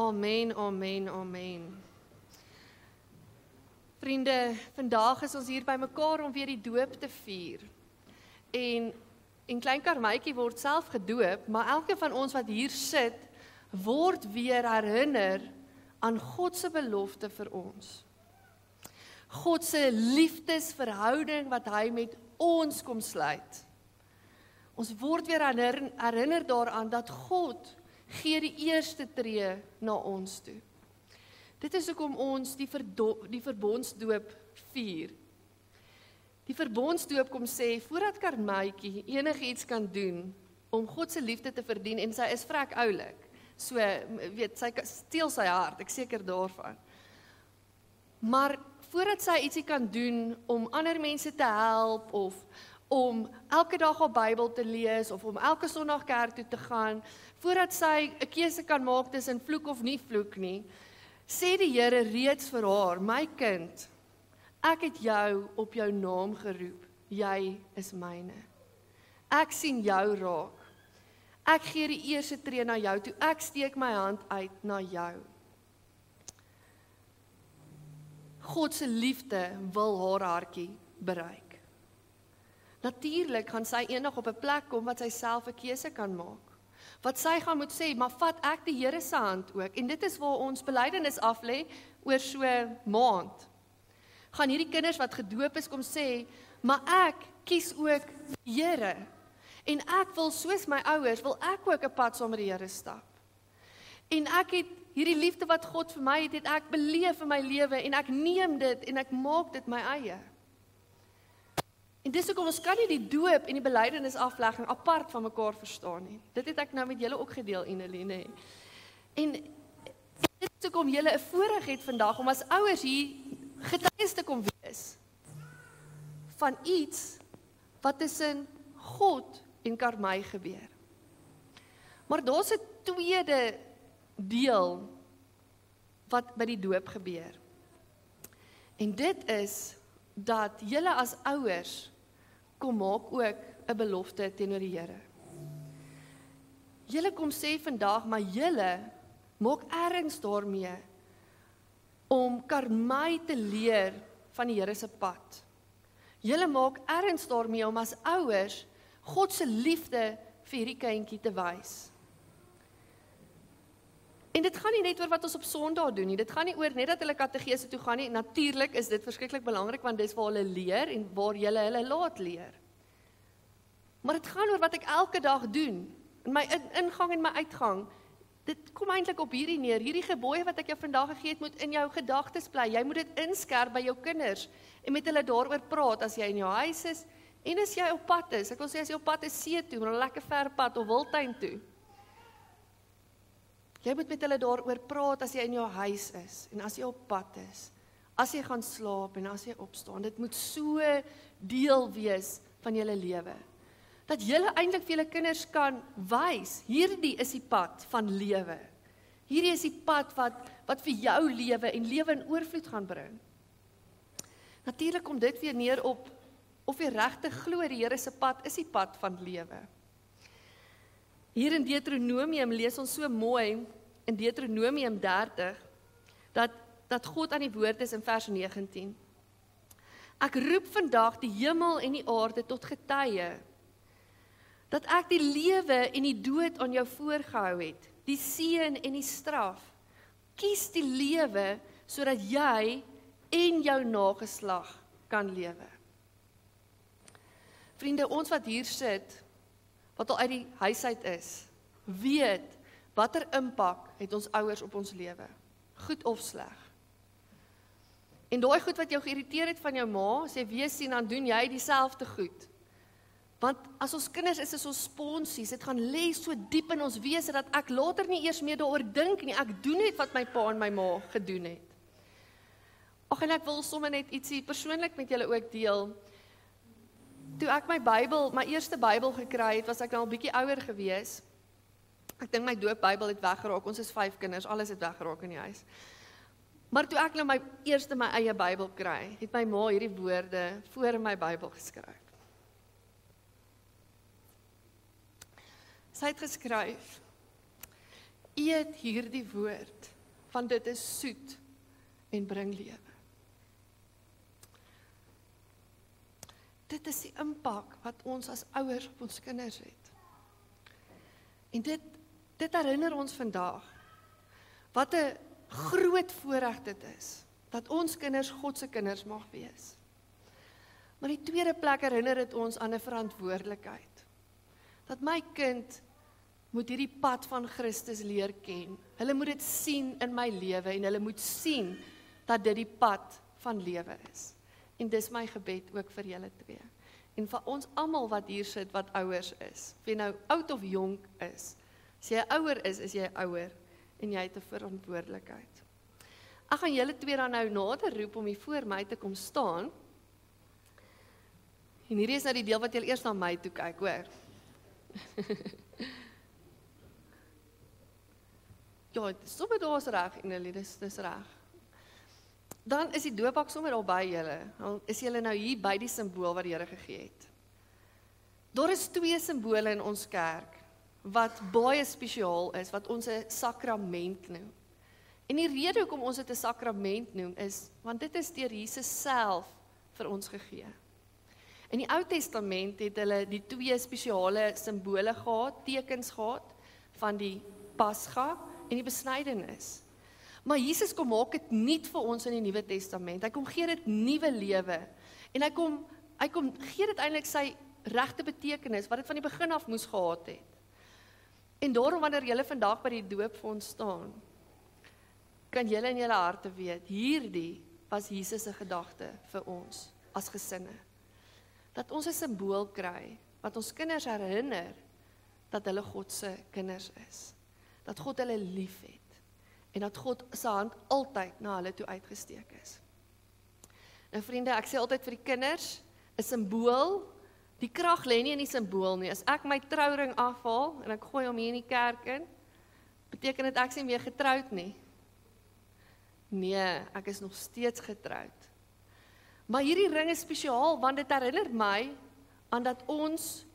Amen, amen, amen. Vriende, vandag is ons hier by mekaar om weer die doop te vier. En klein Karmaitjie word self gedoop, maar elke van ons wat hier sit, word weer herinner aan God se belofte vir ons. God se liefdesverhouding wat hy met ons kom sluit. Ons word weer herinner daaraan dat God gee die eerste tree na ons toe. Dit is hoekom ons die verbondsdoop vier. Die verbondsdoop kom sê, voordat Karmaitjie enigiets kan doen om God se liefde te verdien, en sy is vrek oulik, so, sy steel sy hart, ek seker daarvan. Maar voordat sy ietsie kan doen om ander mense te help, of om elke dag op Bybel te lees, of om elke Sondag kerk toe te gaan, voordat sy 'n keuse kan maak tussen vloek of nie vloek nie, sê die Here reeds vir haar, my kind, ek het jou op jou naam geroep, jy is myne. Ek sien jou raak. Ek gee die eerste tree na jou toe, ek steek my hand uit na jou. God se liefde wil haar hartjie bereik. Natuurlik gaan sy eendag op 'n plek kom wat sy self 'n keuse kan maak. Wat sy gaan moet sê, maar vat ek die Here se hand ook. En dit is waar ons belydenis aflê oor so 'n maand. Gaan hierdie kinders wat gedoop is kom sê, maar ek kies ook die Here. En ek wil soos my ouers, wil ek ook 'n pad saam met die Here stap. En ek het hierdie liefde wat God vir my het ek beleef in my lewe en ek neem dit en ek maak dit my eie. En dis hoekom ons kan nie die doop en die belydenis aflegging apart van mekaar verstaan nie. Dit het ek nou met julle ook gedeel, Eneline. En dit is hoekom julle 'n voorreg het vandag om as ouers hier getuies te kom wees van iets wat tussen God en Karmai gebeur. Maar daar's 'n tweede deel wat by die doop gebeur. En dit is dat julle as ouers kom maak ook 'n belofte teenoor die Here. Julle kom sê vandag, maar julle maak erns daarmee om Karmai te leer van die Here se pad. Julle maak erns daarmee om as ouers God se liefde vir hierdie kindjie te wys. En dit gaan nie net oor wat ons op Sondag doen nie, dit gaan nie oor net dat hulle kategese toe gaan nie, natuurlik is dit verskriklik belangrik, want dis waar hulle leer en waar julle hulle laat leer. Maar dit gaan oor wat ek elke dag doen, in my ingang en my uitgang, dit kom eintlik op hierdie neer, hierdie gebooie wat ek jou vandag gegee het, moet in jou gedagtes bly, jy moet dit inskerp by jou kinders, en met hulle daaroor praat, as jy in jou huis is, en as jy op pad is, ek wil sê as jy op pad is see toe, maar 'n lekker ver pad, of Wildtuin toe, jy moet met hulle daaroor praat as jy in jou huis is, en as jy op pad is, as jy gaan slaap, en as jy opstaan, dit moet so deel wees van julle lewe, dat julle eintlik vir julle kinders kan wys, hierdie is die pad van lewe, hierdie is die pad wat vir jou lewe en lewe in oorvloed gaan bring. Natuurlik kom dit weer neer op, of jy regtig glo die Here se pad is die pad van lewe. Hier in Deuteronomium lees ons so mooi, in Deuteronomium 30, dat God aan die woord is in vers 19. Ek roep vandag die hemel en die aarde tot getuie, dat ek die lewe en die dood aan jou voorgehou het, die seën en die straf. Kies die lewe, sodat jy en jou nageslag kan lewe. Vriende, ons wat hier sit, wat al uit die huis uit is, weet watter impak het ons ouers op ons lewe, goed of sleg. En daai goed wat jou geïrriteer het van jou ma, as jy weer sien, dan doen jy dieselfde goed. Want as ons kinders is ons sponsies, dit gaan lê so diep in ons wese, dat ek later nie eers meer daaroor dink nie, ek doen net wat my pa en my ma gedoen het. Ag, en ek wil sommer net ietsie persoonlik met julle ook deel. Toe ek my eerste Bybel gekry het, was ek nou 'n bietjie ouer gewees. Ek dink my doopbybel het weggeraak, ons is 5 kinders, alles het weggeraak in die huis. Maar toe ek nou my eie Bybel kry, het my ma hierdie woorde voor in my Bybel geskryf. Sy het geskryf, eet hierdie woord want dit is soet en bring lewe. Dit is die impak wat ons as ouers op ons kinders het. En dit herinner ons vandag, wat 'n groot voorreg dit is, dat ons kinders God se kinders mag wees. Maar die tweede plek herinner dit ons aan 'n verantwoordelikheid. Dat my kind moet hierdie pad van Christus leer ken. Hulle moet dit sien in my lewe en hulle moet sien dat dit die pad van lewe is. En dis my gebed ook vir julle twee. En vir ons almal wat hier sit wat ouers is, of jy nou oud of jonk is. As jy 'n ouer is jy 'n ouer en jy het 'n verantwoordelikheid. Ek gaan julle twee dan nou nader roep om hier voor my te kom staan. En hierdie is nou die deel wat julle eers na my toe kyk, hoor. Ja, sommer daar's reg, Enelie, dis reg. Dan is die doopbak sommer daar by julle. Dan is julle nou hier by die simbool wat die Here gegee het. Daar is twee simbole in ons kerk wat baie spesiaal is, wat ons 'n sakrament noem. En die rede hoekom ons dit 'n sakrament noem is, want dit is deur Jesus self vir ons gegee. In die Ou Testament het hulle die twee spesiale simbole gehad, tekens gehad, van die Pasga en die besnydenis. Maar Jesus kom maak dit nuut vir ons in die Nuwe Testament. Hy kom gee dit nuwe lewe. En hy kom gee dit eintlik sy regte betekenis, wat dit van die begin af moes gehad het. En daarom wanneer julle vandag by die doop vir ons staan, kan julle in julle harte weet, hierdie was Jesus se gedagte vir ons as gesinne. Dat ons 'n simbool kry, wat ons kinders herinner, dat hulle God se kinders is. Dat God hulle lief het. En dat God se hand altyd na hulle toe uitgesteek is. Nou vriende, ek sê altyd vir die kinders, 'n simbool, die krag lê nie in die simbool nie. As ek my trouring afhaal en ek gooi hom hier in die kerk in, beteken dit ek is nie meer getroud nie. Nee, ek is nog steeds getroud. Maar hierdie ring is spesiaal, want dit herinner my aan dat ons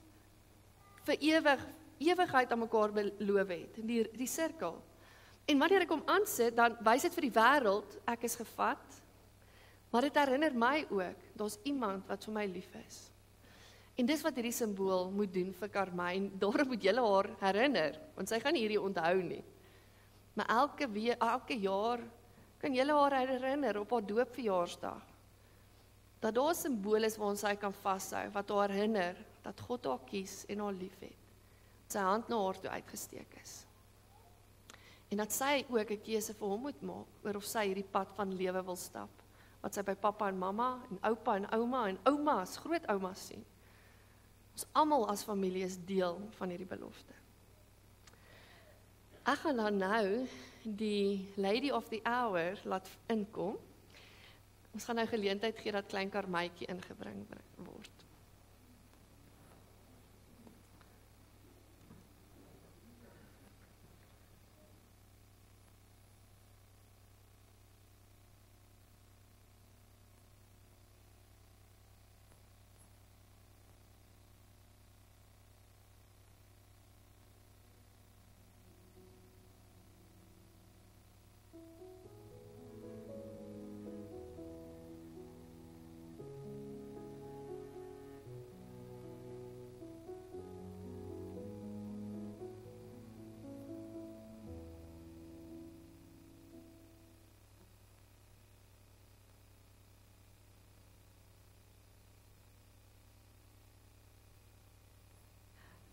vir ewigheid aan mekaar beloof het, die sirkel. En wanneer ek hom aansit, dan wys dit vir die wêreld, ek is gevat, maar dit herinner my ook, daar's iemand wat vir my lief is. En dis wat hierdie simbool moet doen vir Carmine, daarom moet julle haar herinner, want sy gaan nie hierdie onthou nie. Maar elke jaar kan julle haar herinner op haar doopverjaarsdag, dat daar 'n simbool is waar ons sy kan vashou, wat haar herinner, dat God haar kies en haar lief het, sy hand na haar toe uitgesteek is. En dat sy ook 'n keuse vir hom moet maak, oor of sy hierdie pad van lewe wil stap, wat sy by pappa en mamma, en oupa en ouma, en oumas, grootoumas sien. Ons almal as familie is deel van hierdie belofte. Ek gaan dan nou die Lady of the Hour laat inkom. Ons gaan nou geleentheid gee dat klein Karmaitjie ingebring word.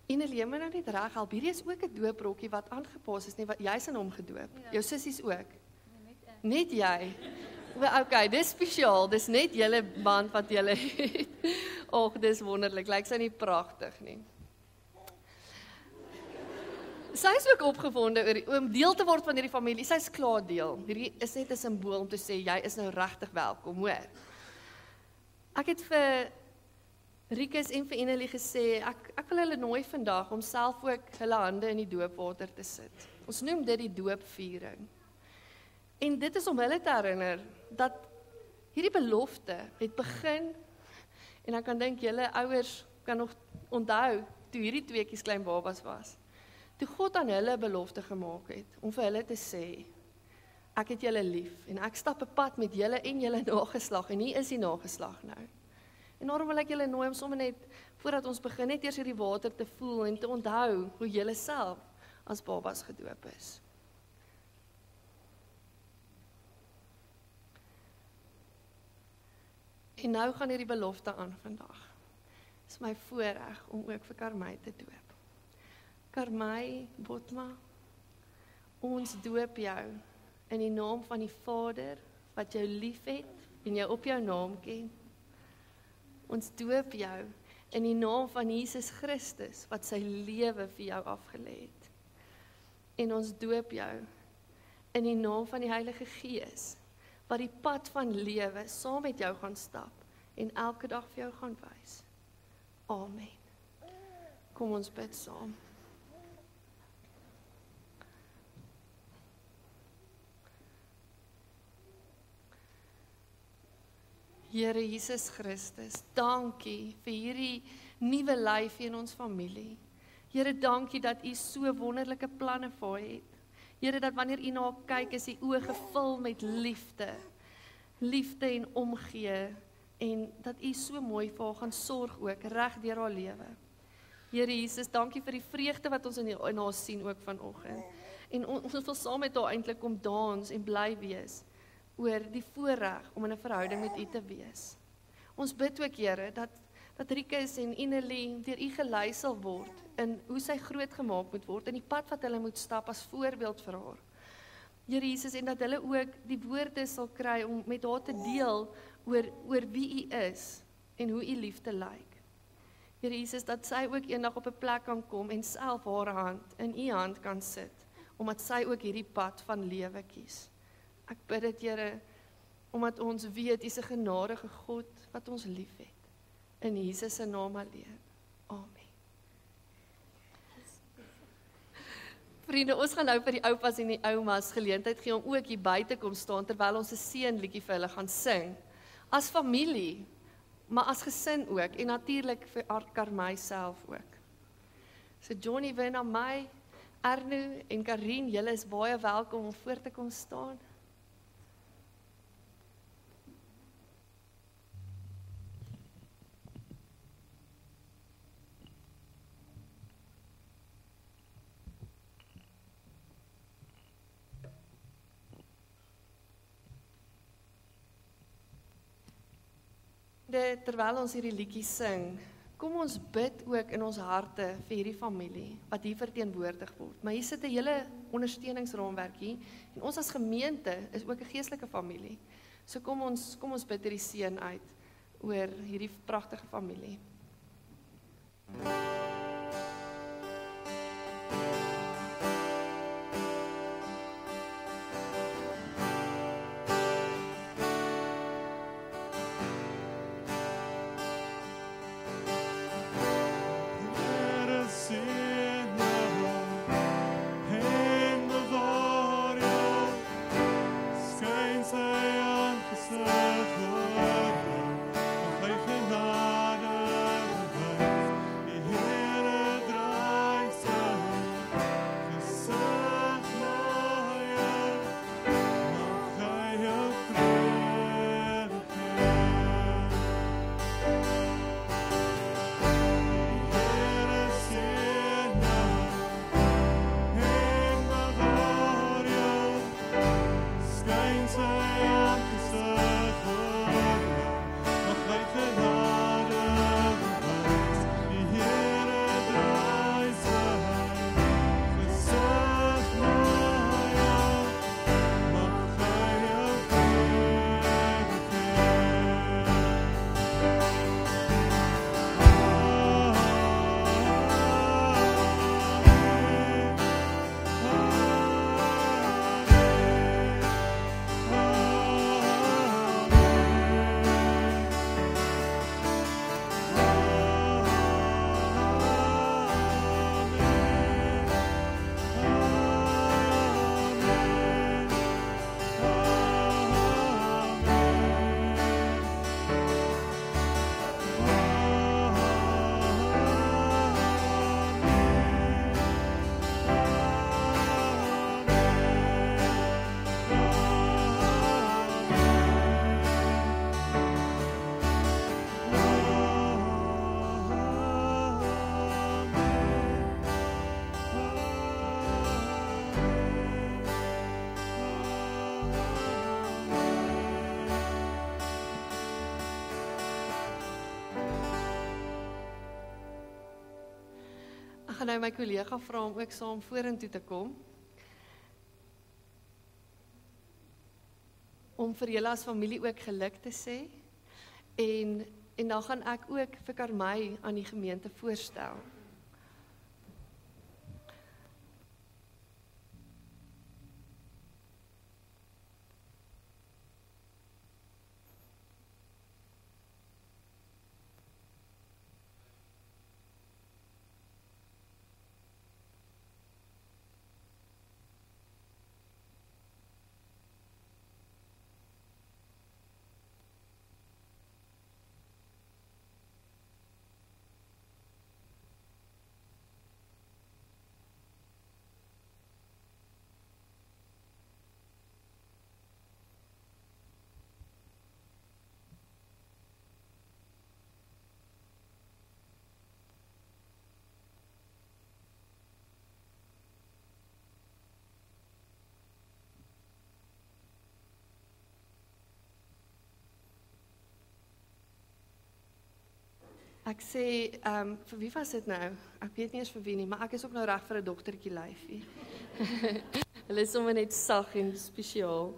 Enelie, maar nou net reg help. Hierdie is ook 'n dooprokkie wat aangepas is, nie wat jy's aan hom gedoop. Ja. Jou sissies ook. Net jy. Wel, okay, dis spesiaal. Dis net julle band wat julle het. Och, dis wonderlik. Lyk sy nie pragtig nie. Sy is ook opgewonde om deel te word van hierdie familie. Sy is klaar deel. Hierdie is net 'n simbool om te sê jy is nou regtig welkom, hoor. Ek het vir Rikus en vir Enelie gesê, ek wil hulle nooi vandag om self ook hulle hande in die doopwater te sit. Ons noem dit die doopviering. En dit is om hulle te herinner dat hierdie belofte het begin, en ek kan dink julle ouers kan nog onthou toe hierdie tweeetjies klein babas was. Toe God aan hulle 'n belofte gemaak het om vir hulle te sê ek het julle lief en ek stap 'n pad met julle en julle nageslag en hier is die nageslag nou. En daarom wil ek julle nooi om sommer net, voordat ons begin, net eers hierdie water te voel en te onthou hoe julle self as babas gedoop is. En nou gaan hierdie belofte aan vandag. Dit is my voorreg om ook vir Karmay te doop. Karmay Botma, ons doop jou in die naam van die Vader wat jou liefhet en jou op jou naam ken. Ons doop jou in die naam van Jesus Christus wat sy lewe vir jou afgelê het. En ons doop jou in die naam van die Heilige Gees wat die pad van lewe saam met jou gaan stap en elke dag vir jou gaan wys. Amen. Kom ons bid saam. Here Jesus Christus, dankie vir hierdie nuwe lyf in ons familie. Here, dankie dat U so wonderlike planne vir haar het. Here, dat wanneer U na haar kyk, is U oë gevul met liefde. Liefde en omgee en dat U so mooi vir haar gaan sorg ook reg deur haar lewe. Here Jesus, dankie vir die vreugde wat ons in haar sien ook vanoggend. En ons wil saam met haar eintlik kom dans en bly wees oor die voorreg om in 'n verhouding met U te wees. Ons bid ook, Here, dat Rikus en Innelie deur U gelei sal word in hoe sy groot gemaak moet word, in die pad wat hulle moet stap as voorbeeld vir haar. Here Jesus, en dat hulle ook die woorde sal kry om met haar te deel oor wie U is en hoe U liefde lyk. Here Jesus, dat sy ook eendag op 'n plek kan kom en self haar hand in U hand kan sit, omdat sy ook hierdie pad van lewe kies. Ek bid dit, Here, omdat ons weet U is 'n genadige God wat ons liefhet. In Jesus se naam alleen. Amen. Vriende, ons gaan nou vir die oupas en die oumas geleentheid gee om ook hier buite kom staan terwyl ons 'n seënliedjie vir hulle gaan sing. As familie, maar as gesin ook en natuurlik vir Karmay self ook. So Johnny, Wena, my, Arno en Karin, julle is baie welkom om voor te kom staan. Terwyl ons hierdie liedjie sing, kom ons bid ook in ons harte vir hierdie familie wat hier verteenwoordig word. Maar hier sit 'n hele ondersteuningsraamwerk hier en ons as gemeente is ook 'n geestelike familie. So kom ons bid hierdie seën uit oor hierdie pragtige familie. gaan nou my kollega vra om ook saam vorentoe te kom. Om vir julle as familie ook geluk te sê. En dan gaan ek ook vir Karmay aan die gemeente voorstel. Ek sê, vir wie was dit nou? Ek weet nie eens vir wie nie, maar ek is ook nou reg vir 'n dogtertjie lyfie. Hulle is sommer net sag en spesiaal.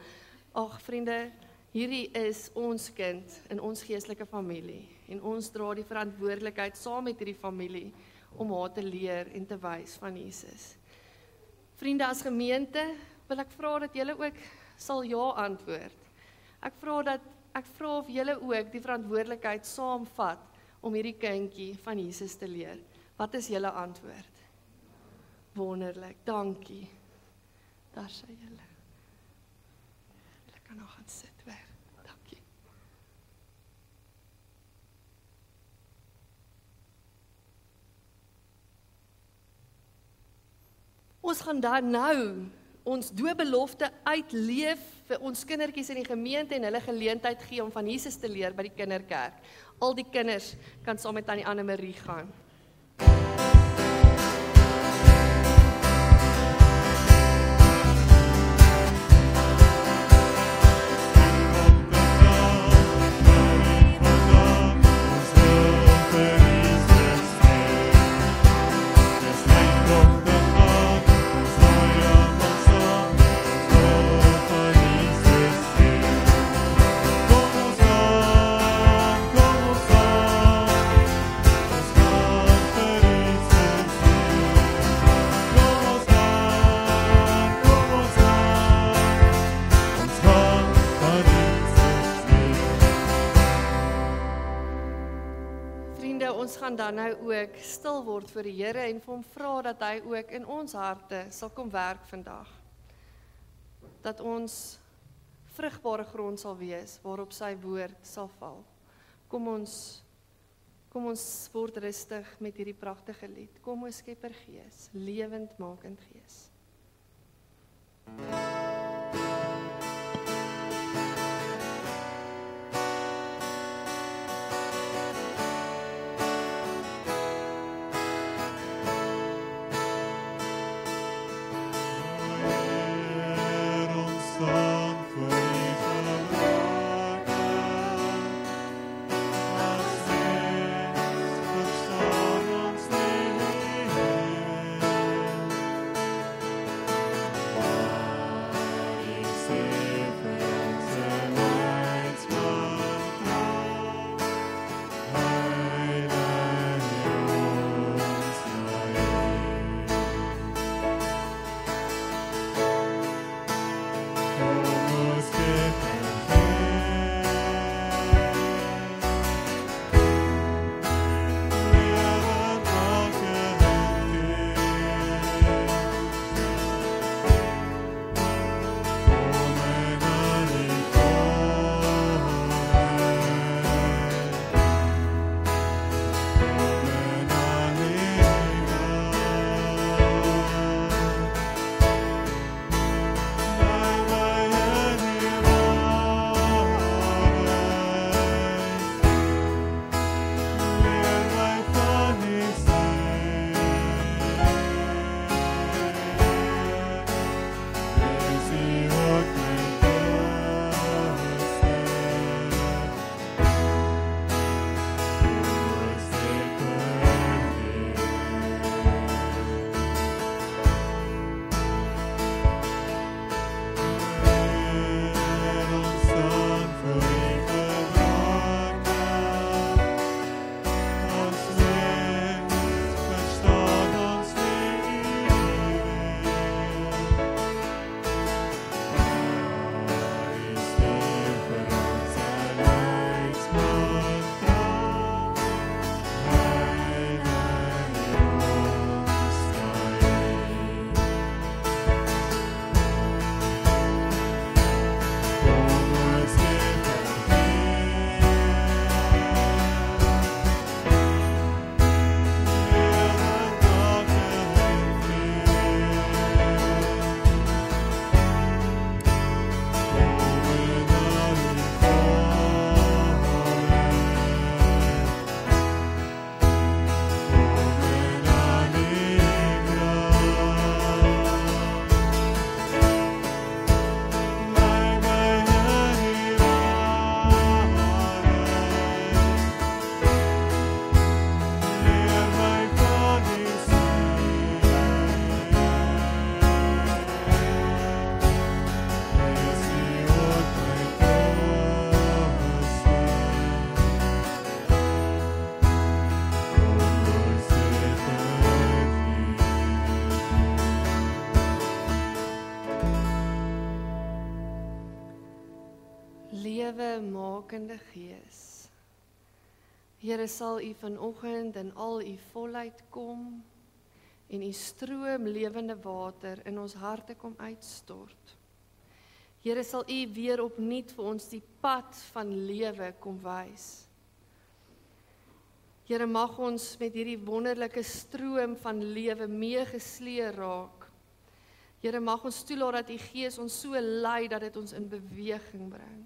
Ag vriende, hierdie is ons kind in ons geestelike familie en ons dra die verantwoordelikheid saam met hierdie familie om haar te leer en te wys van Jesus. Vriende, as gemeente wil ek vra dat julle ook sal ja antwoord. Ek vra of julle ook die verantwoordelikheid saamvat om hierdie kindjie van Jesus te leer. Wat is julle antwoord? Wonderlik, dankie. Daar sê julle. Julle kan nog gaan sit weer. Dankie. Ons gaan dan nou ons doopbelofte uitleef vir ons kindertjies in die gemeente en hulle geleentheid gee om van Jesus te leer by die kinderkerk. Al die kinders kan saam met Tannie Anne Marie gaan. Ons gaan dan nou ook stil word vir die Here en vir hom vra dat hy ook in ons harte sal kom werk vandag. Dat ons vrugbare grond sal wees waarop sy woord sal val. Kom ons word rustig met hierdie pragtige lied. Kom o Skepper Gees, lewendmakend Gees. lewemakende Gees. Here, sal U vanoggend in al U volheid kom en U stroom lewende water in ons harte kom uitstort. Here, sal U weer opnuut vir ons die pad van lewe kom wys. Here, mag ons met hierdie wonderlike stroom van lewe meegesleer raak. Here, mag ons toelaat dat U Gees ons so lei dat dit ons in beweging bring.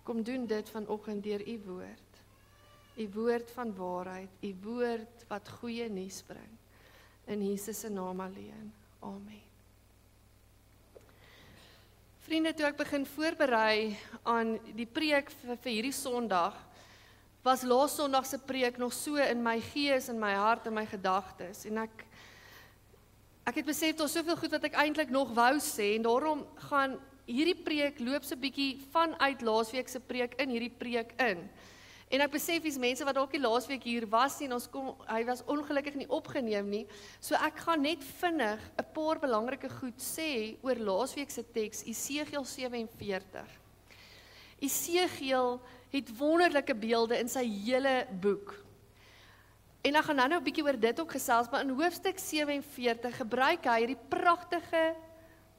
Kom doen dit vanoggend deur U woord. U woord van waarheid, U woord wat goeie nuus bring. In Jesus se naam alleen. Amen. Vriende, toe ek begin voorberei aan die preek vir hierdie Sondag, was laas Sondag se preek nog so in my gees, in my hart en my gedagtes. En ek het besef daar's soveel goed wat ek eintlik nog wou sê en daarom gaan hierdie preek loop so bietjie vanuit laasweek se preek in hierdie preek in. En ek besef dis mense wat dalk die laasweek hier was en hy was ongelukkig nie opgeneem nie. So ek gaan net vinnig 'n paar belangrike goed sê oor laasweek se teks, Esegiel 47. Esegiel het wonderlike beelde in sy hele boek. En ek gaan nou 'n bietjie oor dit ook gesels, maar in hoofstuk 47 gebruik hy hierdie pragtige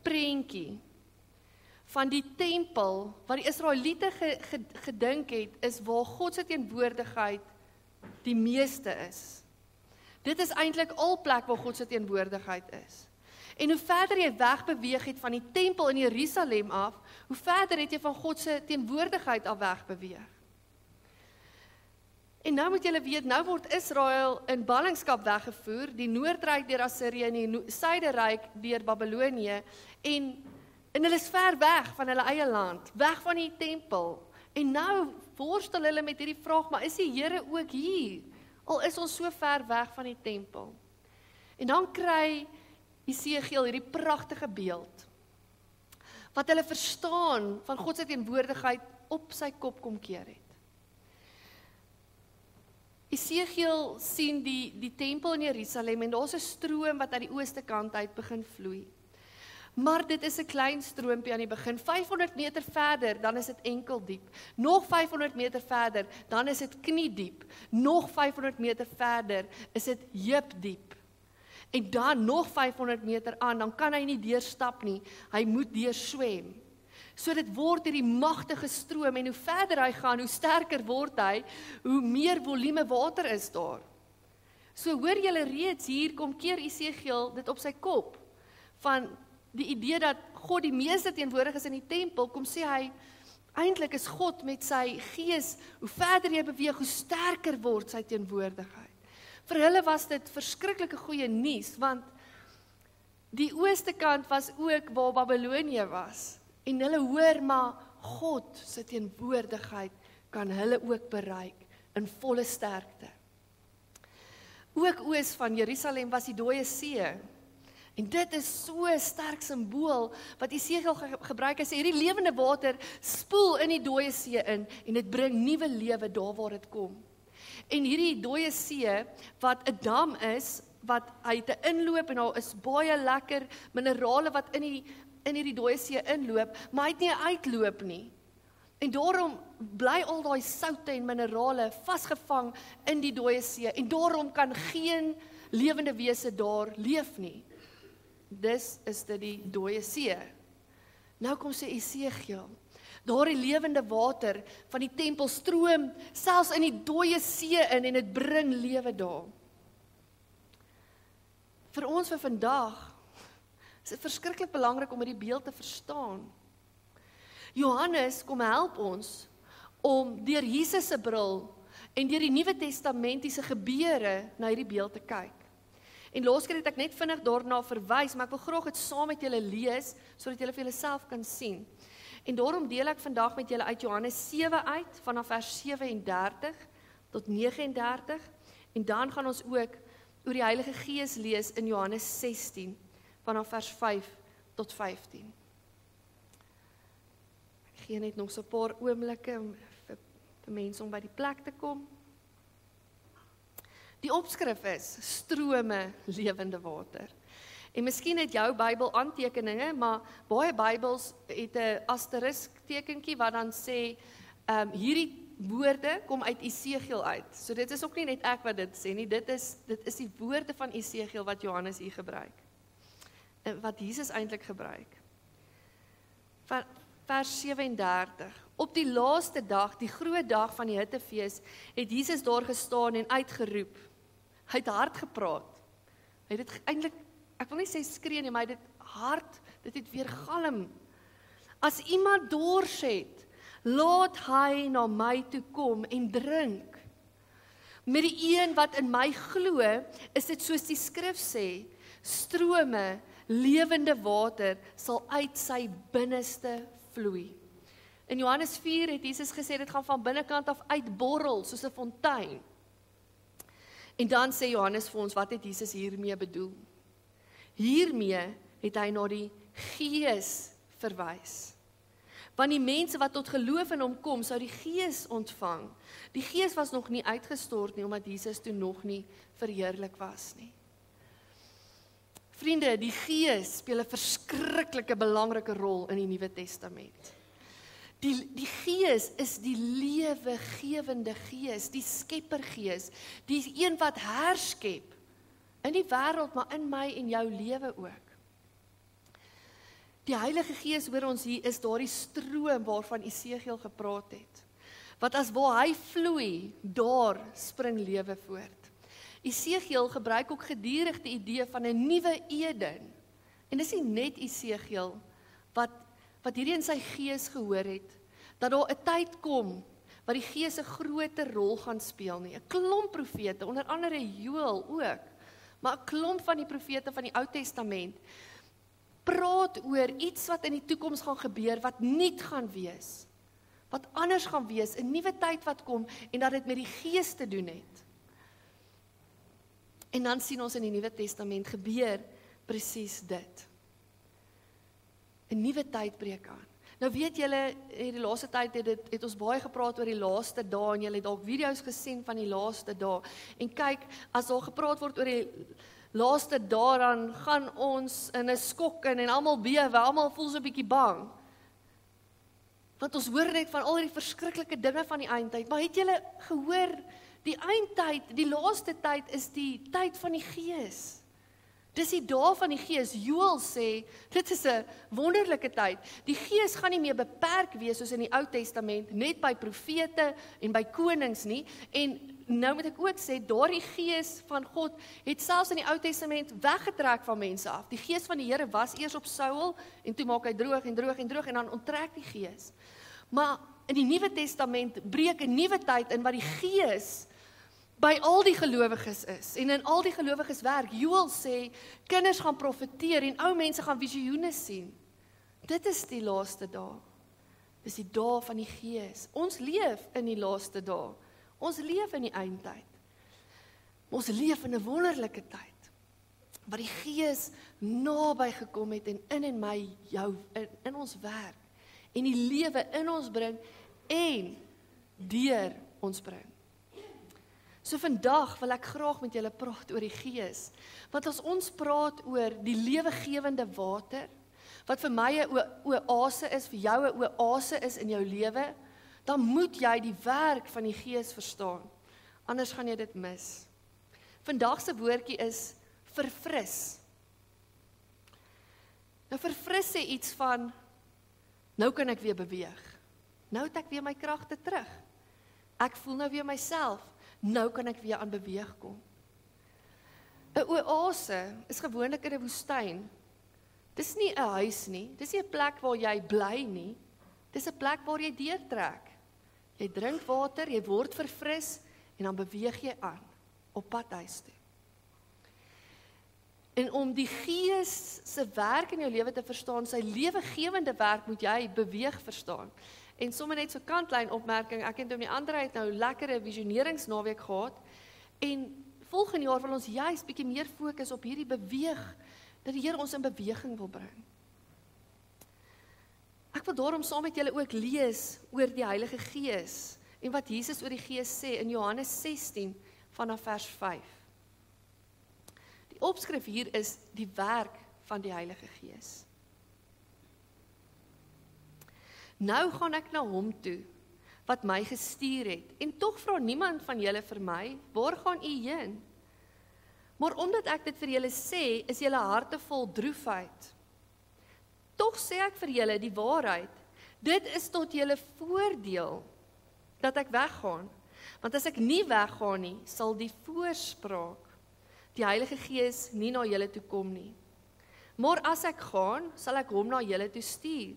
prentjie van die tempel, wat die Israeliete gedink het, is waar God se teenwoordigheid die meeste is. Dit is eintlik al plek waar God se teenwoordigheid is. En hoe verder jy wegbeweeg het van die tempel in Jerusalem af, hoe verder het jy van God se teenwoordigheid af wegbeweeg. En nou moet julle weet, nou word Israel in ballingskap weggevoer, die Noordryk deur Assirië en die Suiderryk deur Babilonië, en hulle is ver weg van hulle eie land, weg van die tempel. En nou worstel hulle met hierdie vraag, maar is die Here ook hier? Al is ons so ver weg van die tempel. En dan kry Esegiel hierdie pragtige beeld, wat hulle verstaan van God se teenwoordigheid op sy kop kom keer het. Esegiel sien die tempel in Jerusalem en daar's 'n stroom wat uit die ooste kant uit begin vloei. Maar dit is 'n klein stroompie aan die begin. 500 meter verder, dan is dit enkel diep. Nog 500 meter verder, dan is dit kniediep. Nog 500 meter verder, is dit heupdiep. En dan nog 500 meter aan, dan kan hy nie deurstap nie. Hy moet deurswem. So dit word hierdie magtige stroom en hoe verder hy gaan, hoe sterker word hy, hoe meer volume water is daar. So hoor julle reeds, hier kom keer Esegiel dit op sy kop, van die idee dat God die meeste teenwoordig is in die tempel, kom sê hy, eintlik is God met sy gees, hoe verder jy beweeg, hoe sterker word sy teenwoordigheid. Vir hulle was dit verskriklike goeie nuus, want die ooste kant was ook waar Babilonië was, en hulle hoor maar, God se teenwoordigheid kan hulle ook bereik, in volle sterkte. Ook oos van Jerusalem was die Dooie See, en dit is so 'n sterk simbool wat Esegiel gebruik. Hy sê hierdie lewende water spoel in die Dooie See in en dit bring nuwe lewe daar waar dit kom. En hierdie Dooie See wat 'n dam is, wat uit 'n inloop en daar is baie lekker minerale wat in hierdie Dooie See inloop, maar hy het nie 'n uitloop nie. En daarom bly al daai soutte en minerale vasgevang in die Dooie See en daarom kan geen lewende wese daar leef nie. Dis is dit die Dooie See. Nou kom sê Esegiel, daardie lewende water van die tempel stroom selfs in die Dooie See in en dit bring lewe daar. Vir ons vir vandag is dit verskriklik belangrik om hierdie beeld te verstaan. Johannes kom help ons om deur Jesus se bril en deur die Nuwe Testamentiese gebeure na hierdie beeld te kyk. En laaskeer het ek net vinnig daarna verwys, maar ek wil graag dit saam met julle lees, sodat julle vir julleself kan sien. En daarom deel ek vandag met julle uit Johannes 7 uit, vanaf vers 37 tot 39, en dan gaan ons ook oor die Heilige Gees lees in Johannes 16, vanaf vers 5 tot 15. Ek gee net nog so 'n paar oomblikke om vir mense om by die plek te kom. Die opskrif is strome lewende water. En miskien het jou Bybel aantekeninge, maar baie Bybels het 'n asterisk tekentjie wat dan sê, hierdie woorde kom uit Esegiel uit. So dit is ook nie net ek wat dit sê nie, dit is die woorde van Esegiel wat Johannes hier gebruik. Wat Jesus eintlik gebruik. Vers 37. Op die laaste dag, die groot dag van die hittefees, het Jesus daar gestaan en uitgeroep. Hy het hard gepraat. Hy het dit eintlik, ek wil nie sê skree nie, maar hy het dit hard, dit het weer galm. As iemand dors het, laat hy na my toe kom en drink. Met die een wat in my glo, is dit soos die skrif sê, strome lewende water sal uit sy binneste vloei. In Johannes 4 het Jesus gesê, dit gaan van binnekant af uitborrel, soos 'n fontein. En dan sê Johannes vir ons, wat het Jesus hiermee bedoel? Hiermee het hy na die Gees verwys. Want die mense wat tot geloof in hom kom, sou die Gees ontvang. Die Gees was nog nie uitgestort nie, omdat Jesus toe nog nie verheerlik was nie. Vriende, die Gees speel 'n verskriklike belangrike rol in die Nuwe Testament. Die Gees is die lewegewende Gees, die skeppergees, die een wat herskep in die wêreld, maar in my en jou lewe ook. Die Heilige Gees, hoor ons hier, is daardie stroom waarvan Esegiel gepraat het. Wat as waar hy vloei, daar spring lewe voort. Esegiel gebruik ook gedurig die idee van 'n nuwe Eden. En dis nie net Esegiel wat hierdie in sy gees gehoor het, dat daar 'n tyd kom wat die Gees 'n groter rol gaan speel nie. 'n Klomp profete, onder andere Joël ook, maar 'n klomp van die profete van die Ou Testament, praat oor iets wat in die toekoms gaan gebeur, wat nuut gaan wees, wat anders gaan wees, 'n nuwe tyd wat kom, en dat dit met die Gees te doen het. En dan sien ons in die Nuwe Testament gebeur presies dit. 'n Nuwe tyd breek aan. Nou weet julle, in die laaste tyd het ons baie gepraat oor die laaste dae, en julle het dalk video's gesien van die laaste dae. En kyk, as daar gepraat word oor die laaste dae, dan gaan ons in 'n skok in en almal bewe, almal voel so 'n bietjie bang. Want ons hoor net van al die verskriklike dinge van die eindtyd. Maar het julle gehoor, die eindtyd, die laaste tyd is die tyd van die Gees. Dis die dae van die Gees. Joël sê, dit is 'n wonderlike tyd. Die Gees gaan nie meer beperk wees soos in die Ou Testament, net by profete en by konings nie. En nou moet ek ook sê, daardie Gees van God het selfs in die Ou Testament weggetrek van mense af. Die Gees van die Here was eers op Saul, en toe maak hy droog en droog en droog, en dan onttrek die Gees. Maar in die Nuwe Testament breek 'n nuwe tyd in wat die Gees by al die gelowiges is, en in al die gelowiges werk. Joël sê, kinders gaan profeteer, en ou mense gaan visioene sien. Dit is die laaste dae. Dis die dae van die Gees. Ons leef in die laaste dae. Ons leef in die eindtyd. Ons leef in 'n wonderlike tyd, waar die Gees naby gekom het, en my, jou, in ons werk, en die lewe in ons bring, en deur ons bring. So vandag wil ek graag met julle praat oor die Gees, want as ons praat oor die lewegewende water, wat vir my 'n oase is, vir jou 'n oase is in jou lewe, dan moet jy die werk van die Gees verstaan, anders gaan jy dit mis. Vandag se woordjie is verfris. Nou verfris sê iets van, nou kan ek weer beweeg, nou het ek weer my kragte terug, ek voel nou weer myself, nou kan ek weer aan beweeg kom. 'n Oase is gewoonlik in 'n woestyn. Dis nie 'n huis nie, dis nie 'n plek waar jy bly nie, dis 'n plek waar jy deurtrek. Jy drink water, jy word verfris, en dan beweeg jy aan, op pad huis toe. En om die Gees se werk in jou lewe te verstaan, sy lewegewende werk, moet jy beweeg verstaan. En sommer net so kantlyn opmerking, ek en die ander het nou lekkere visioneringsnaweek gehad, en volgende jaar wil ons juist bietjie meer fokus op hierdie beweeg, dat die Here ons in beweging wil bring. Ek wil daarom saam met julle ook lees oor die Heilige Gees, en wat Jesus oor die Gees sê in Johannes 16 vanaf vers 5. Die Die opskrif hier is die werk van die Heilige Gees. Nou gaan ek na hom toe, wat my gestuur het, en tog vra niemand van julle vir my, waar gaan u heen? Maar omdat ek dit vir julle sê, is julle harte vol droefheid. Tog sê ek vir julle die waarheid, dit is tot julle voordeel, dat ek weggaan. Want as ek nie weggaan nie, sal die voorspraak, die Heilige Gees, nie na julle toe kom nie. Maar as ek gaan, sal ek hom na julle toe stuur.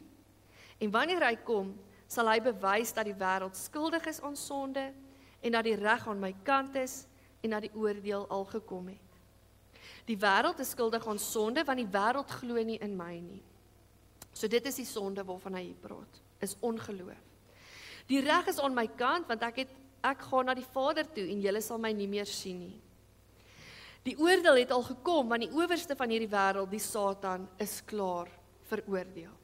En wanneer hy kom, sal hy bewys dat die wêreld skuldig is aan sonde, en dat die reg aan my kant is, en dat die oordeel al gekom het. Die wêreld is skuldig aan sonde, want die wêreld glo nie in my nie. So dit is die sonde waarvan hy hier praat, is ongeloof. Die reg is aan my kant, want ek gaan na die Vader toe, en julle sal my nie meer sien nie. Die oordeel het al gekom, want die owerste van hierdie wêreld, die Satan, is klaar veroordeel.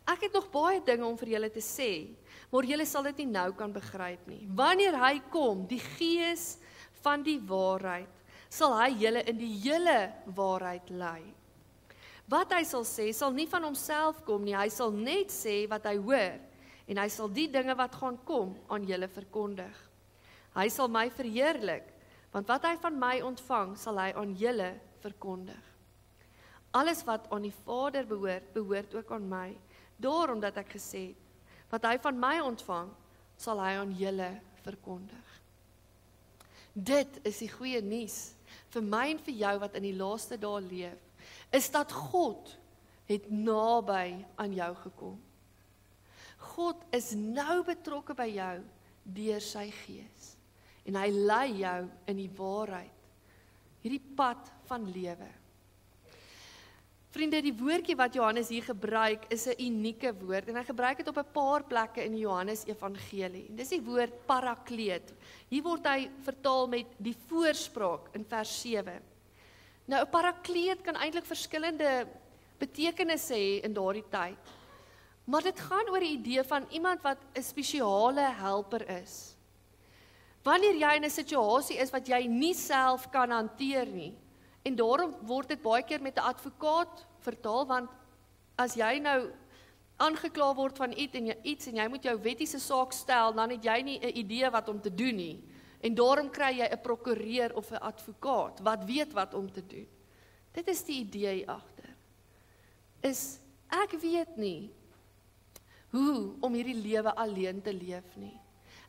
Ek het nog baie dinge om vir julle te sê, maar julle sal dit nie nou kan begryp nie. Wanneer hy kom, die Gees van die waarheid, sal hy julle in die hele waarheid lei. Wat hy sal sê, sal nie van homself kom nie, hy sal net sê wat hy hoor, en hy sal die dinge wat gaan kom aan julle verkondig. Hy sal my verheerlik, want wat hy van my ontvang, sal hy aan julle verkondig. Alles wat aan die Vader behoort, behoort ook aan my. Daarom dat ek gesê het, wat hy van my ontvang, sal hy aan julle verkondig. Dit is die goeie nuus vir my en vir jou wat in die laaste dae leef, is dat God het naby aan jou gekom. God is nou betrokke by jou deur sy Gees, en hy lei jou in die waarheid, hierdie pad van lewe. Vriende, die woordjie wat Johannes hier gebruik is 'n unieke woord, en hy gebruik dit op 'n paar plekke in die Johannes Evangelie. Dis die woord parakleet. Hier word hy vertaal met die voorspraak in vers 7. Nou, 'n parakleet kan eintlik verskillende betekenisse hê in daardie tyd. Maar dit gaan oor die idee van iemand wat 'n spesiale helper is. Wanneer jy in 'n situasie is wat jy nie self kan hanteer nie, en daarom word dit baie keer met 'n advokaat vertaal, want as jy nou aangekla word van iets en jy moet jou wettiese saak stel, dan het jy nie 'n idee wat om te doen nie. En daarom kry jy 'n prokureur of 'n advokaat wat weet wat om te doen. Dit is die idee hier agter. Is ek weet nie hoe om hierdie lewe alleen te leef nie.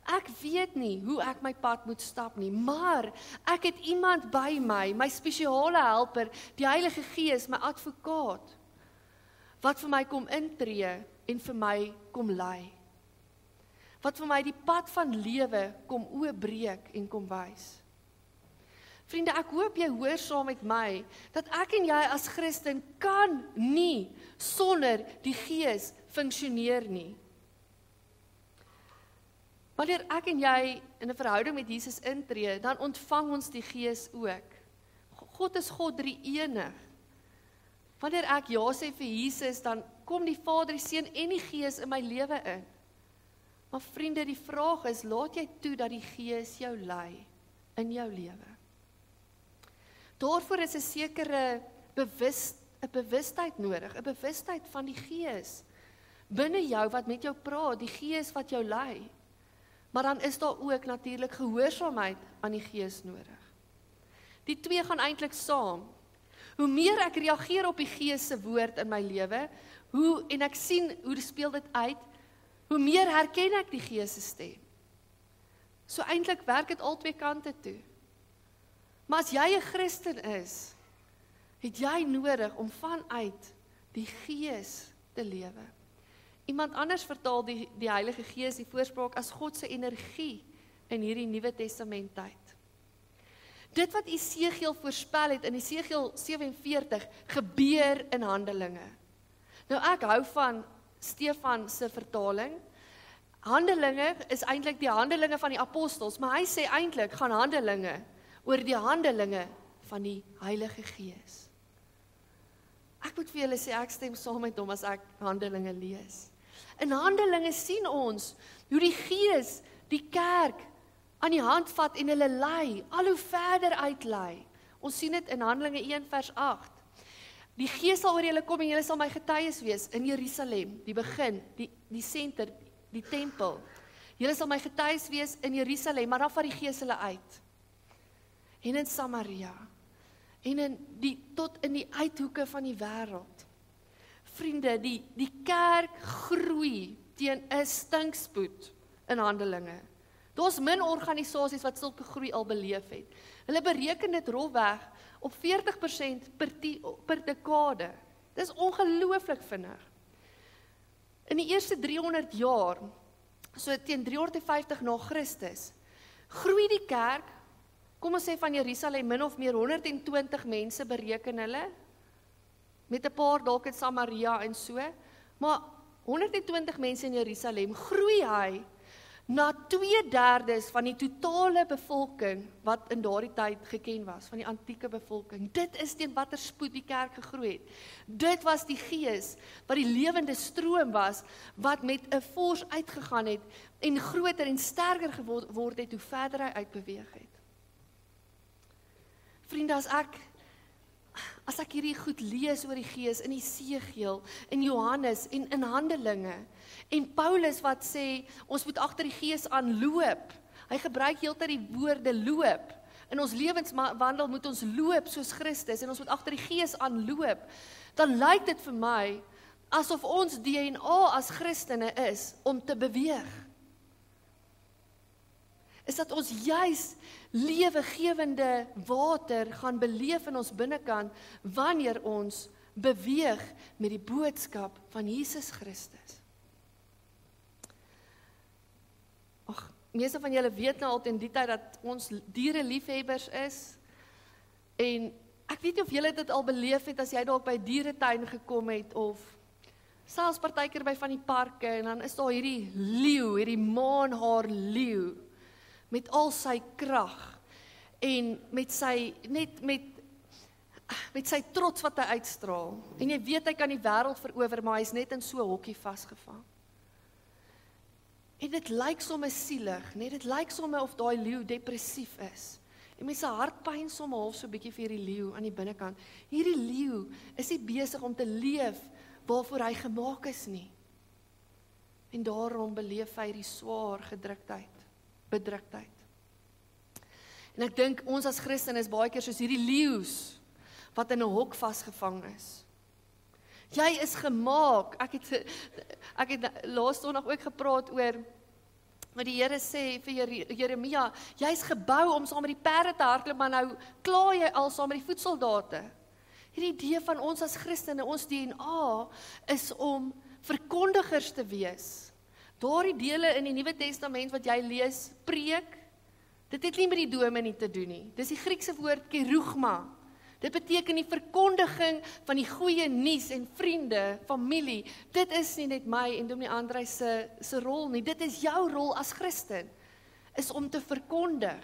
Ek weet nie hoe ek my pad moet stap nie, maar ek het iemand by my, my spesiale helper, die Heilige Gees, my advokaat, wat vir my kom intree en vir my kom lei. Wat vir my die pad van lewe kom oopbreek en kom wys. Vriende, ek hoop jy hoor saam met my, dat ek en jy as Christen kan nie sonder die Gees funksioneer nie. Wanneer ek en jy in 'n verhouding met Jesus intree, dan ontvang ons die Gees ook. God is God drie-enig. Wanneer ek ja sê vir Jesus, dan kom die Vader, die Seun en die Gees in my lewe in. Maar vriende, die vraag is, laat jy toe dat die Gees jou lei in jou lewe? Daarvoor is 'n sekere bewustheid nodig, 'n bewustheid van die Gees binne jou wat met jou praat, die Gees wat jou lei. Maar dan is daar ook natuurlik gehoorsaamheid aan die Gees nodig. Die twee gaan eintlik saam. Hoe meer ek reageer op die Gees se woord in my lewe, en ek sien hoe speel dit uit, hoe meer herken ek die Gees se stem. So eintlik werk dit al twee kante toe. Maar as jy 'n Christen is, het jy nodig om vanuit die Gees te lewe. Iemand anders vertaal die Heilige Gees, die voorspraak, as God se energie in hierdie Nuwe Testament tyd. Dit wat Esegiel voorspel het in Esegiel 47 gebeur in Handelinge. Nou ek hou van Stefan se vertaling. Handelinge is eintlik die handelinge van die apostels, maar hy sê eintlik gaan Handelinge oor die handelinge van die Heilige Gees. Ek moet vir julle sê, ek stem saam met hom as ek Handelinge lees. In Handelinge sien ons hoe die Gees die kerk aan die hand vat en hulle lei, al hoe verder uitlei, Ons sien dit in Handelinge 1 vers 8. Die Gees sal oor julle kom en julle sal my getuies wees in Jerusalem, die begin, die senter, die tempel. Julle sal my getuies wees in Jerusalem, maar dan vat die Gees hulle uit. En in Samaria. En tot in die uithoeke van die wêreld. Vriende, die kerk groei teen 'n stinkspoed in Handelinge. Daar's min organisasies wat sulke groei al beleef het. Hulle bereken dit rolweg op 40% per dekade. Dis ongelooflik vinnig. In die eerste 300 jaar, so teen 350 na Christus, groei die kerk, kom ons sê van Jerusalem, min of meer 120 mense bereken hulle, met 'n paar dalk in Samaria en so, maar 120 mense in Jerusalem, groei hy na 2/3 van die totale bevolking wat in daardie tyd geken was, van die antieke bevolking. Dit is teen watter spoed die kerk gegroei het. Dit was die Gees, wat die lewende stroom was, wat met 'n fors uitgegaan het, en groter en sterker geword het, hoe verder hy uitbeweeg het. Vriende, as ek hierdie goed lees oor die Gees in Esegiel, in Johannes en in Handelinge, en Paulus wat sê, ons moet agter die Gees aanloop, hy gebruik heeltyd die woorde loop, in ons lewenswandel moet ons loop soos Christus, en ons moet agter die Gees aanloop, dan lyk dit vir my, asof ons DNA as Christene is, om te beweeg. Is dat ons juis lewegewende water gaan beleef in ons binnekant, wanneer ons beweeg met die boodskap van Jesus Christus. Meeste van julle weet nou al in die tyd dat ons diereliefhebbers is, en ek weet nie of julle dit al beleef het, as jy dalk by dieretuin gekom het, of selfs partykeer by van die parke, en dan is daar hierdie leeu, hierdie maanhaar leeu, met al sy krag, en met sy trots wat hy uitstraal, en jy weet hy kan die wêreld verower, maar hy is net in so 'n hokkie vasgevang. En dit lyk somme sielig, nee, dit lyk somme of daai leeu depressief is. En mense hartpyn somme half so 'n bietjie vir hierdie leeu aan die binnekant. Hierdie leeu is nie besig om te leef waarvoor hy gemaak is nie. En daarom beleef hy die swaar bedruktheid. En ek dink ons as Christene is baie keer soos hierdie leeu's wat in 'n hok vasgevang is. Jy is gemaak. Ek het laas Sondag ook gepraat oor wat die Here sê vir Jeremia, jy's gebou om saam met die perde te hardloop, maar nou kla jy al saam met die voetsoldate. Hierdie idee van ons as Christene, ons DNA is om verkondigers te wees. Daardie dele in die Nuwe Testament wat jy lees, preek, dit het nie met die dominee te doen nie. Dis die Griekse woord kerugma. Dit beteken die verkondiging van die goeie nuus en vriende, familie. Dit is nie net my en Dominee Andrei se rol nie. Dit is jou rol as Christen. Is om te verkondig.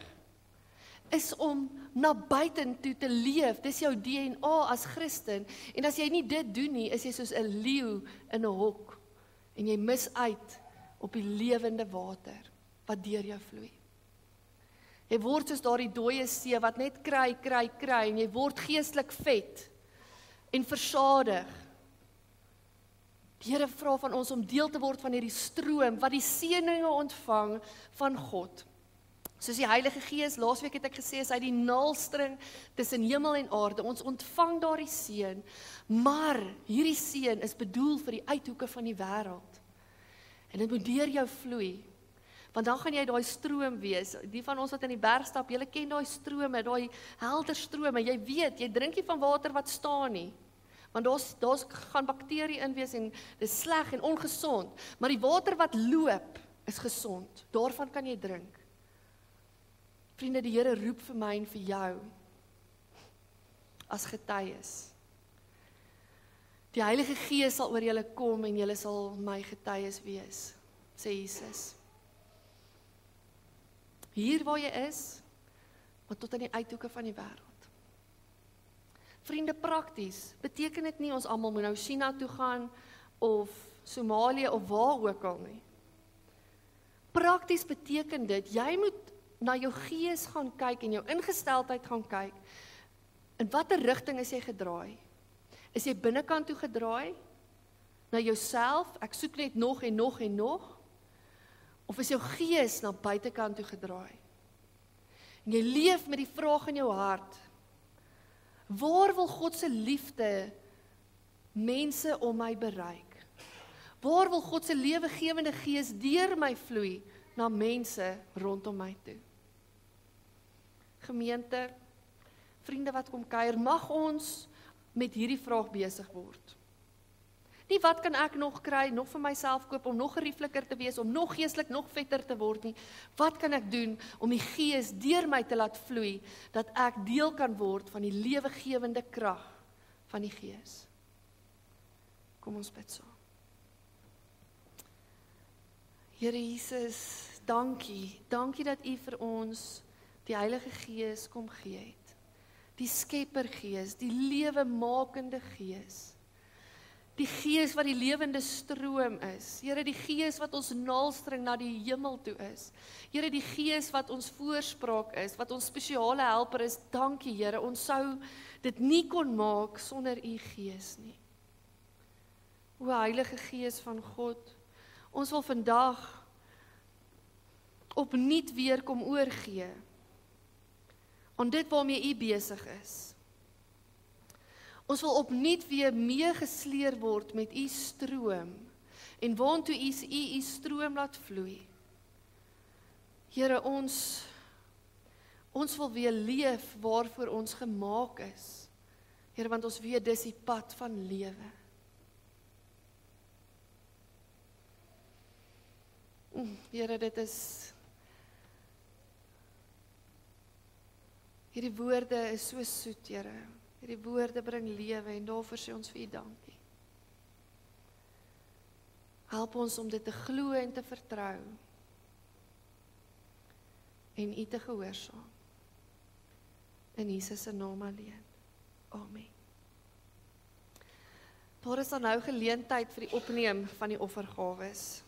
Is om na buitentoe te leef. Dis jou DNA as Christen. En as jy nie dit doen nie, is jy soos 'n leeu in 'n hok. En jy mis uit op die lewende water wat deur jou vloei. Jy word soos daardie dooie see wat net kry, en jy word geestelik vet en versadig. Die Here vra van ons om deel te word van hierdie stroom, wat die seëninge ontvang van God. Soos die Heilige Gees, laasweek het ek gesê, is hy die naalstring tussen hemel en aarde. Ons ontvang daardie seën, maar hierdie seën is bedoel vir die uithoeke van die wêreld. En dit moet deur jou vloei. Want dan gaan jy daai stroom wees. Die van ons wat in die berg stap, julle ken daai strome, daai helder strome. Jy weet, jy drink nie van water wat staan nie. Want daar's gaan bakterie in wees en dis sleg en ongesond. Maar die water wat loop is gesond. Daarvan kan jy drink. Vriende, die Here roep vir my en vir jou as getuies. Die Heilige Gees sal oor julle kom en julle sal my getuies wees, sê Jesus. Hier waar jy is, maar tot in die uithoeke van die wêreld. Vriende, prakties, beteken dit nie ons almal moet nou China toe gaan, of Somalië, of waar ook al nie. Prakties beteken dit, jy moet na jou gees gaan kyk, en jou ingesteldheid gaan kyk, In watter rigting is jy gedraai? Is jy binnekant toe gedraai? Na jouself, ek soek net nog en nog en nog? Of is jou gees na buitekant toe gedraai? En jy leef met die vraag in jou hart, waar wil God se liefde mense om my bereik? Waar wil God se lewegewende gees deur my vloei na mense rondom my toe? Gemeente, vriende wat kom kuier, mag ons met hierdie vraag besig word. Nie wat kan ek nog kry, nog vir myself koop, om nog geriefliker te wees, om nog geestelik, nog vetter te word nie. Wat kan ek doen om die gees deur my te laat vloei, dat ek deel kan word van die lewegewende krag van die gees? Kom ons bid saam. Here Jesus, dankie. Dankie dat U vir ons die Heilige Gees kom gee het. Die Skeppergees, die lewemakende Gees. Die Gees wat die lewende stroom is. Here, die Gees wat ons naaldstring na die hemel toe is. Here, die Gees wat ons voorspraak is, wat ons spesiale helper is. Dankie, Here, ons sou dit nie kon maak sonder U Gees nie. O Heilige Gees van God, ons wil vandag opnuut weer kom oorgee aan dit waarmee U besig is. Ons wil opnuut weer meegesleer word met U stroom en waantoe U stroom laat vloei. Here, ons wil weer leef waarvoor ons gemaak is. Here, want ons weet dis die pad van lewe. Here, dit is hierdie woorde is so soet, Here. Hierdie woorde bring lewe en daarvoor sê ons vir U dankie. Help ons om dit te glo en te vertrou en U te gehoorsaam. In Jesus se naam alleen. Amen. Daar is dan nou geleentheid vir die opneem van die offergawes.